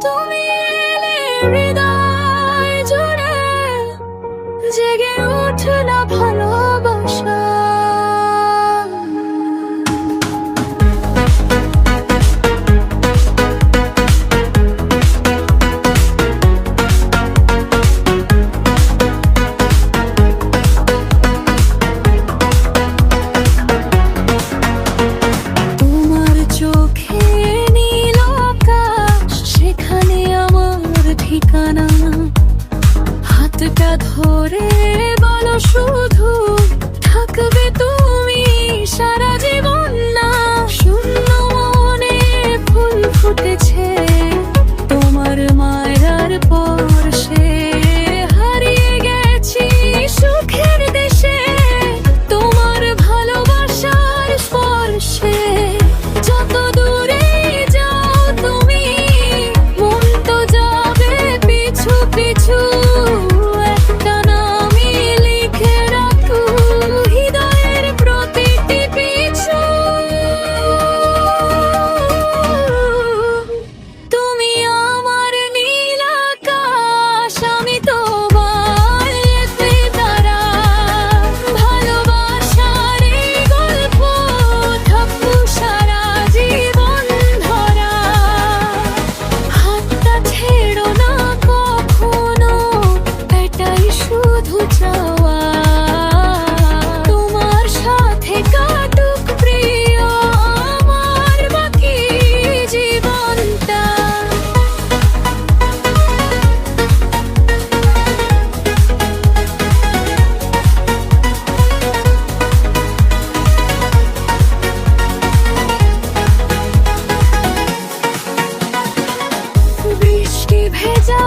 তুমি এলে হৃদয় জুড়ে জেগে উঠল ভালোবাসা। তোমার চোখে নীল আকাশ, সেখানে আমার ঠিকানা। হাতটা ধরে বলো শুধু, থাকবে তুমি সারা জীবন না। শূন্য মনে ফুল ফুটেছে তোমার মায়ার পরশে, হারিয়ে গেছি সুখের দেশে তোমার ভালোবাসার স্পর্শে। যত দূরে যাও তুমি, মন তো যাবে পিছু পিছু। একটা নামই লিখে রাখো হৃদয়ের প্রতিটি পিছু। তুমি আমার নীল আকাশ, আমি তোমার তারা। ভালোবাসার এই গল্প থাকবো সারা জীবন ধরা। হাতটা ছেড়ো না কখনো, এটাই শুধু চাওয়া। তোমার সাথে কাটুক প্রিয় আমার বাকি জীবনটা। বৃষ্টি ভেজা